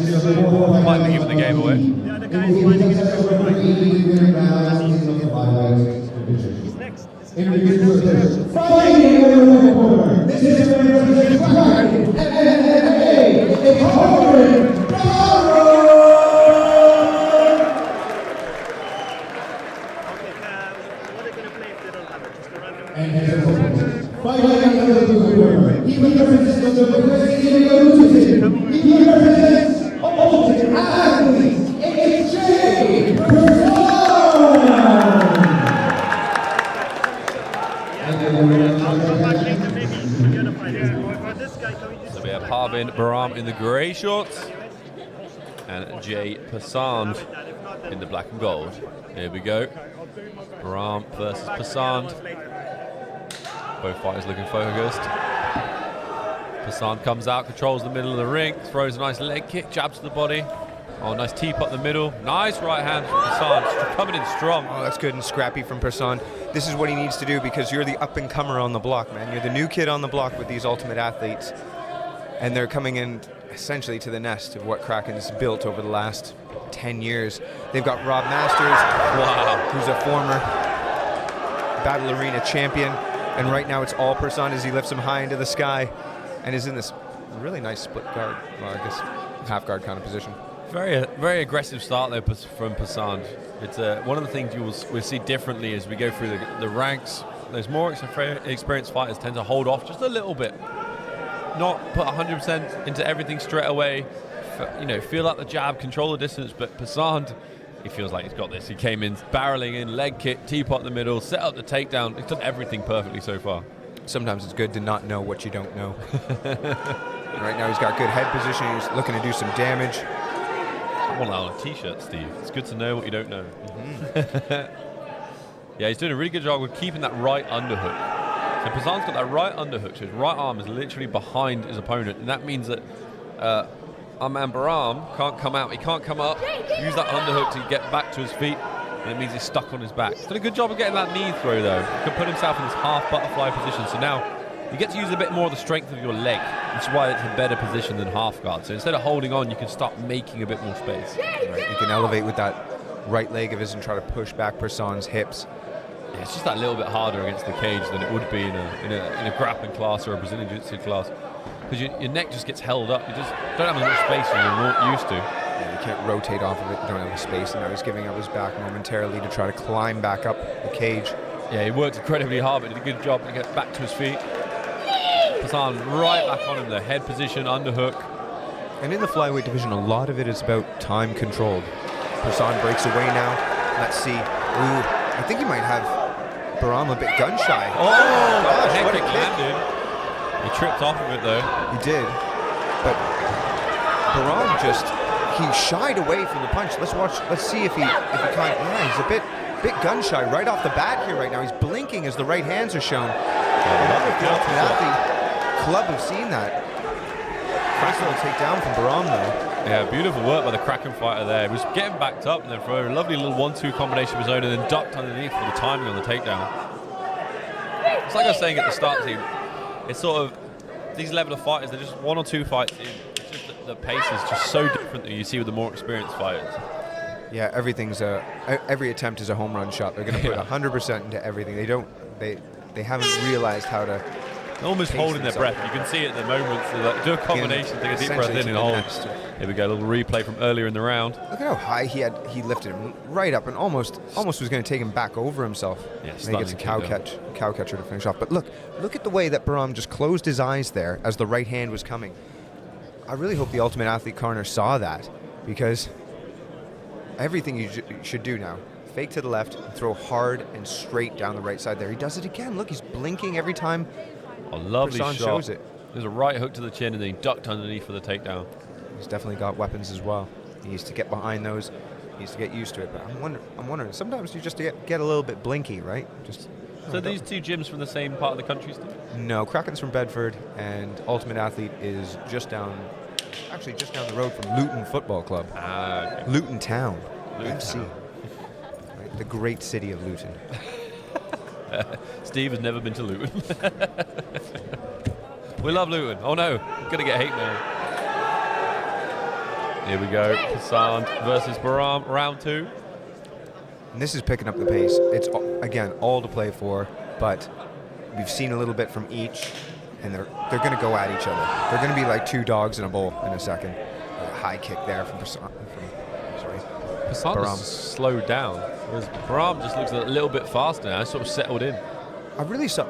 Might be giving the game away. Yeah, the guy is finding it difficult right now. He's next. What are they going to play if they don't have it? Just a random. So we have HARVIND, BARAM in the grey shorts and Jay PERSAND in the black and gold. Here we go. BARAM versus PERSAND. Both fighters looking focused. PERSAND comes out, controls the middle of the ring, throws a nice leg kick, jab to the body. Oh, nice teapot in the middle. Nice right hand from PERSAND, coming in strong. Oh, that's good and scrappy from PERSAND. This is what he needs to do because you're the up-and-comer on the block, man. You're the new kid on the block with these Ultimate Athletes. And they're coming in essentially to the nest of what Kraken's built over the last 10 years. They've got Rob Masters, who's a former Battle Arena champion. And right now it's all PERSAND as he lifts him high into the sky and is in this really nice split guard, well, I guess half guard kind of position. Very aggressive start there from PERSAND. It's one of the things we'll see differently as we go through the ranks. Those more experienced fighters tend to hold off just a little bit, not put 100% into everything straight away. Feel out the jab, control the distance. But PERSAND, he feels like he's got this. He came in barreling in, leg kick, teapot in the middle, set up the takedown. He's done everything perfectly so far. Sometimes it's good to not know what you don't know. Right now he's got good head position. He's looking to do some damage. I want that on a t-shirt, Steve. It's good to know what you don't know. Yeah, he's doing a really good job with keeping that right underhook. So PERSAND's got that right underhook, so his right arm is literally behind his opponent, and that means that our man BARAM can't come out. He can't come up, use that underhook to get back to his feet, and it means he's stuck on his back. He's done a good job of getting that knee throw, though. He can put himself in this half butterfly position, so now you get to use a bit more of the strength of your leg. That's why it's a better position than half guard. So instead of holding on, you can start making a bit more space. Right, you can elevate with that right leg of his and try to push back PERSAND's hips. Yeah, it's just that little bit harder against the cage than it would be in a grappling class or a Brazilian Jiu-Jitsu class. Because your neck just gets held up. You just don't have as much space as you're used to. Yeah, you can't rotate off of it. You don't have the space. And now he's giving up his back momentarily to try to climb back up the cage. Yeah, he worked incredibly hard, but did a good job to get back to his feet. PERSAND right back on him, the head position, underhook. And in the flyweight division, a lot of it is about time controlled. PERSAND breaks away now. Let's see. Ooh, I think he might have BARAM a bit gun shy. Oh, gosh, head what a kick kick. landed. He tripped off of it though. He did. But BARAM he shied away from the punch. Let's see if he can't. Yeah, he's a bit gun shy right off the bat here right now. He's blinking as the right hands are shown. I wonder if the Ultimate Athlete Club have seen that. Nice little takedown from BARAM though. Yeah, beautiful work by the Kraken fighter there. He was getting backed up and then for a lovely little 1-2 combination of his own and then ducked underneath for the timing on the takedown. It's like I was saying at the start, team. It's sort of these level of fighters, they're just 1 or 2 fights in. It's just the pace is just so different than you see with the more experienced fighters. Yeah, every attempt is a home run shot. They're going to put 100% into everything. They haven't realized how to. They're almost holding their breath. You can see it at the moment. So like, do a combination, take a deep breath in and hold. Here we go, a little replay from earlier in the round. Look at how high he lifted him right up and almost was going to take him back over himself. Yeah, and he gets a cow catcher to finish off. But look at the way that BARAM just closed his eyes there as the right hand was coming. I really hope the Ultimate Athlete corner saw that, because everything you should do now. Fake to the left, and throw hard and straight down the right side there. He does it again. Look, he's blinking every time. A lovely PERSAND shot. shows it. There's a right hook to the chin and then he ducked underneath for the takedown. He's definitely got weapons as well. He needs to get behind those. He needs to get used to it. But I'm wondering. Sometimes you just get a little bit blinky, right? So these two gyms from the same part of the country, Steve? No, Kraken's from Bedford, and Ultimate Athlete is just down the road from Luton Football Club. Okay. Luton Town. Luton FC. Town. Right, the great city of Luton. Steve has never been to Luton. We love Luton. Oh no, I'm gonna get hate mail. Here we go. PERSAND versus BARAM, round 2. And this is picking up the pace. It's, again, all to play for, but we've seen a little bit from each, and they're going to go at each other. They're going to be like two dogs in a bowl in a second. A high kick there from PERSAND. PERSAND has slowed down, whereas BARAM just looks a little bit faster now, sort of settled in. I really saw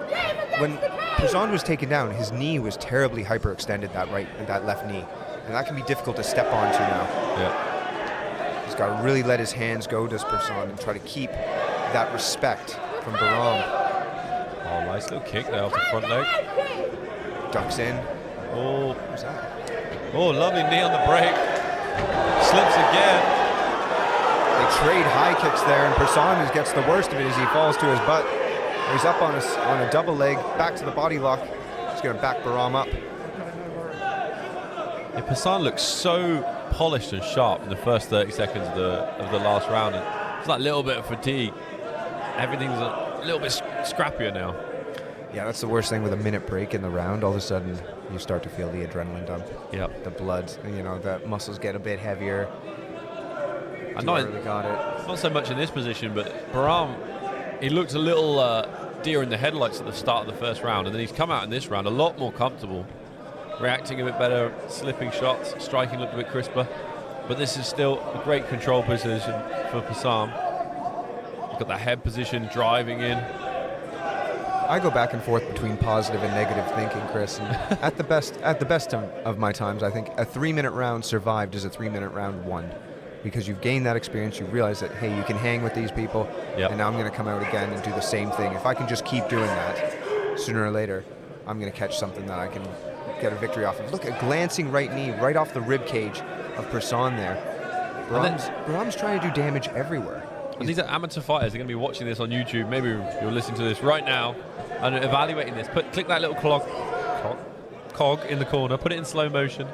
when PERSAND was taken down, his knee was terribly hyperextended, that left knee, and that can be difficult to step onto now. Yeah. He's got to really let his hands go, does PERSAND, and try to keep that respect from BARAM. Oh, nice little kick there off the front leg. Ducks in. Oh, What's that? oh, lovely knee on the break. Slips again. They trade high kicks there, and PERSAND gets the worst of it as he falls to his butt. He's up on a double leg, back to the body lock. He's going to back BARAM up. Yeah, PERSAND looks so polished and sharp in the first 30 seconds of the last round. And it's like a little bit of fatigue. Everything's a little bit scrappier now. Yeah, that's the worst thing with a minute break in the round. All of a sudden, you start to feel the adrenaline dump. Yep. The blood, the muscles get a bit heavier. I know Really got it. it's not so much in this position, but BARAM, he looked a little deer in the headlights at the start of the first round, and then he's come out in this round a lot more comfortable, reacting a bit better, slipping shots, striking looked a bit crisper. But this is still a great control position for PERSAND. He's got that head position, driving in. I go back and forth between positive and negative thinking, Chris. And at the best of my times, I think a 3-minute round survived is a 3-minute round won. Because you've gained that experience, you realize that, hey, you can hang with these people, Yep. and now I'm going to come out again and do the same thing. If I can just keep doing that, sooner or later, I'm going to catch something that I can get a victory off of. Look, a glancing right knee right off the rib cage of PERSAND there. BARAM's trying to do damage everywhere. And these are amateur fighters. They're going to be watching this on YouTube. Maybe you're listening to this right now and evaluating this. Click that little cog in the corner. Put it in slow motion.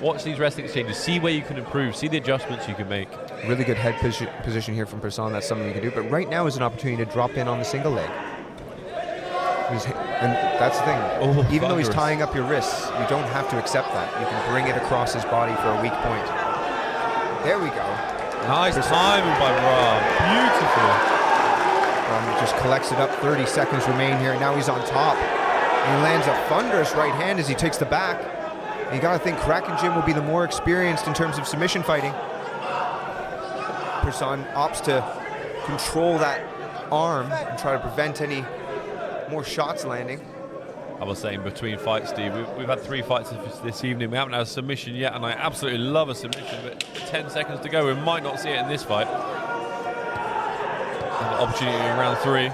Watch these wrestling exchanges. See where you can improve. See the adjustments you can make. Really good head position here from PERSAND. That's something you can do. But right now is an opportunity to drop in on the single leg. And that's the thing. Oh, even though he's thunderous. tying up your wrists, you don't have to accept that. You can bring it across his body for a weak point. There we go. Nice timing by BARAM. Beautiful. Just collects it up. 30 seconds remain here. Now he's on top. And he lands a thunderous right hand as he takes the back. And you got to think Kraken Jim will be the more experienced in terms of submission fighting. PERSAND opts to control that arm and try to prevent any more shots landing. I was saying between fights, Steve, we've had 3 fights this evening. We haven't had a submission yet, and I absolutely love a submission, but 10 seconds to go. We might not see it in this fight. An opportunity in round 3.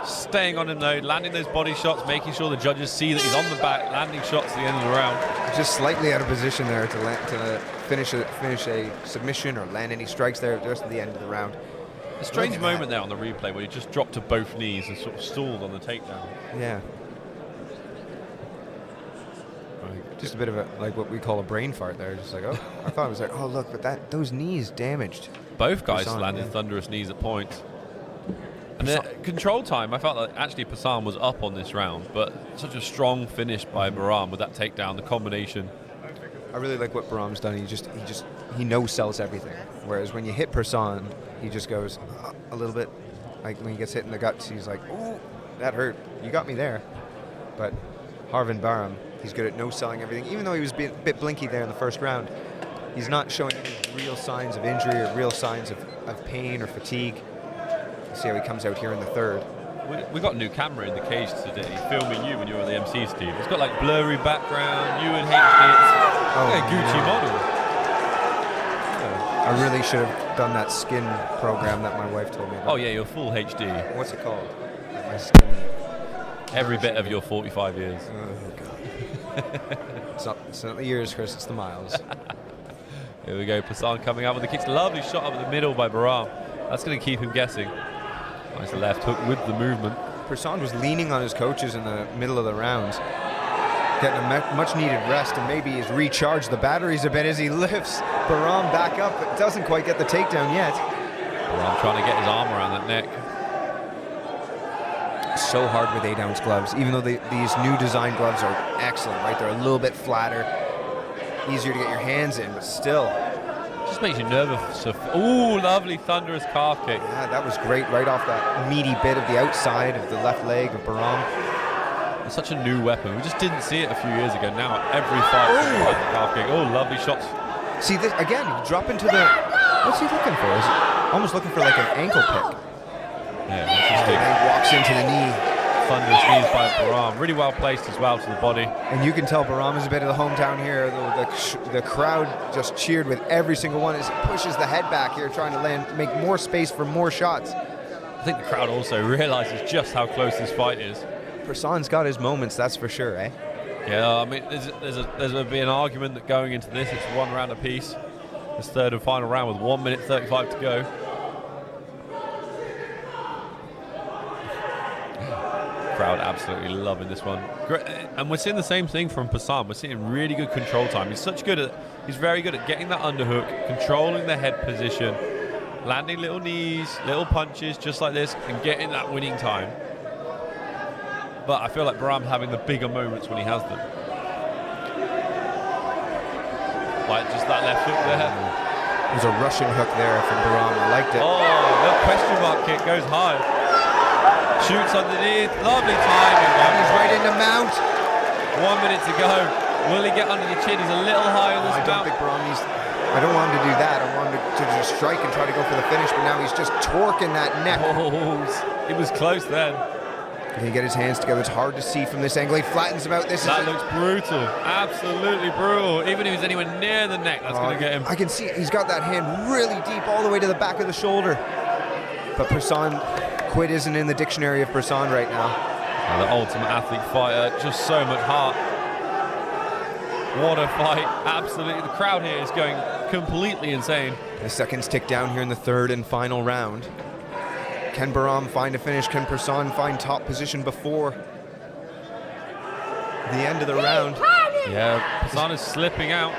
Staying on him though, landing those body shots, making sure the judges see that he's on the back, landing shots at the end of the round. Just slightly out of position there to finish a submission or land any strikes there just at the end of the round. A strange moment there on the replay where he just dropped to both knees and sort of stalled on the takedown. Yeah. Just a bit of like what we call a brain fart there. Just like, oh, I thought it was like, oh look, but those knees damaged. Both guys PERSAND, landed thunderous knees at points. And the control time, I felt like actually PERSAND was up on this round, but such a strong finish by BARAM with that takedown, the combination. I really like what BARAM's done. He no-sells everything. Whereas when you hit PERSAND, he just goes a little bit, like when he gets hit in the guts, he's like, ooh, that hurt. You got me there. But HARVIND BARAM, he's good at no-selling everything. Even though he was a bit blinky there in the first round, he's not showing any real signs of injury or real signs of pain or fatigue. See how he comes out here in the third. We got a new camera in the cage today, filming you when you were on the MC, Steve. It's got like blurry background, you and HD. It's like a Gucci model. I really should have done that skin program that my wife told me about. Oh yeah, you're full HD. What's it called? My skin. Every bit of your 45 years. Oh, God. It's not the years, Chris, it's the miles. Here we go, PERSAND coming out with the kicks. Lovely shot up the middle by BARAM. That's going to keep him guessing. Nice left hook with the movement. PERSAND was leaning on his coaches in the middle of the rounds, getting a much needed rest, and maybe he's recharged the batteries a bit as he lifts BARAM back up, but doesn't quite get the takedown yet. BARAM trying to get his arm around that neck. So hard with 8-ounce gloves, even though these new design gloves are excellent, right? They're a little bit flatter. easier to get your hands in, but still. Just makes you nervous. Ooh, lovely thunderous calf kick. Yeah, that was great right off that meaty bit of the outside of the left leg of Baram. It's such a new weapon. We just didn't see it a few years ago. Now every fight, the calf kick. Oh, lovely shots. See this again. You drop into the. What's he looking for? Is he almost looking for like an ankle pick? Yeah, interesting. And he walks into the knee. Thunderous knees by Baram. Really well placed as well to the body. And you can tell Baram is a bit of the hometown here. The crowd just cheered with every single one as he pushes the head back here, trying to make more space for more shots. I think the crowd also realizes just how close this fight is. Persand's got his moments, that's for sure, eh? Yeah, I mean, there's going to be an argument that going into this, it's 1 round apiece. This third and final round with 1 minute 35 to go. Crowd absolutely loving this one. Great. And we're seeing the same thing from Persand. We're seeing really good control time. He's very good at getting that underhook, controlling the head position, landing little knees, little punches just like this, and getting that winning time. But I feel like Baram's having the bigger moments when he has them. Like just that left hook there. There's a Russian hook there from Baram. I liked it. Oh, that question mark kick goes high. Shoots underneath. Lovely timing. And he's right into mount. 1 minute to go. Will he get under the chin? He's a little high on this I don't mount. think Baram needs. I don't want him to do that. I want him to just strike and try to go for the finish, but now he's just torquing that neck. Oh, it was close then. Can he get his hands together? It's hard to see from this angle. He flattens him out. That looks brutal. Absolutely brutal. Even if he's anywhere near the neck, that's going to get him. I can see he's got that hand really deep all the way to the back of the shoulder. But Persand, quit isn't in the dictionary of Persand right now. The ultimate athlete fighter, just so much heart. What a fight. Absolutely. The crowd here is going completely insane. The seconds tick down here in the third and final round. Can Baram find a finish? Can Persand find top position before the end of the round? Yeah, Persand is slipping out.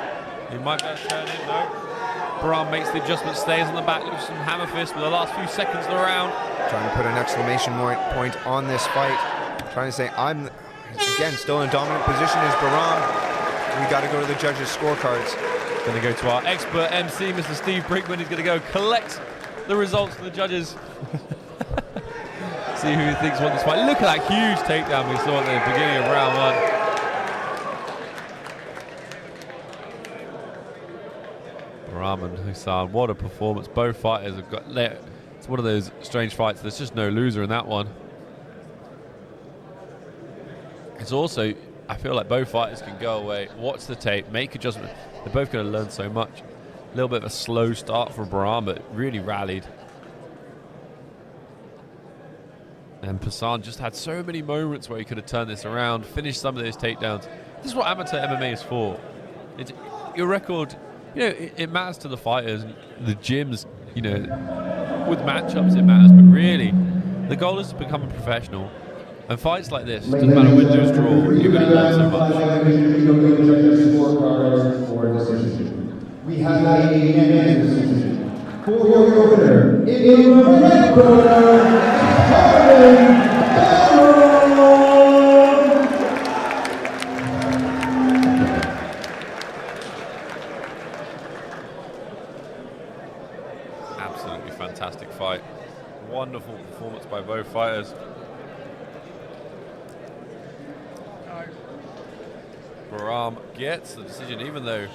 He might be able to turn in, no. Baram makes the adjustment, stays on the back, looks some hammer fist with the last few seconds of the round. Trying to put an exclamation point on this fight. Trying to say, I'm, again, still in a dominant position as Baram. We got to go to the judges' scorecards. Going to go to our expert MC, Mr. Steve Brinkman. He's going to go collect the results for the judges. See who he thinks won this fight. Look at that huge takedown we saw at the beginning of round one. Baram and Hussein, what a performance. Both fighters have got. It's one of those strange fights. There's just no loser in that one. It's also, I feel like both fighters can go away, watch the tape, make adjustments. They're both going to learn so much. A little bit of a slow start for Baram, but really rallied. And Persand just had so many moments where he could have turned this around, finished some of those takedowns. This is what amateur MMA is for. Your record, it matters to the fighters, the gyms, with matchups it matters, but really, the goal is to become a professional. And fights like this, doesn't matter win, lose, draw, you're going to learn so much. We have a unanimous decision. For your winner, in the red corner, HARVIND. Absolutely fantastic fight. Wonderful performance by both fighters. Baram gets the decision, even though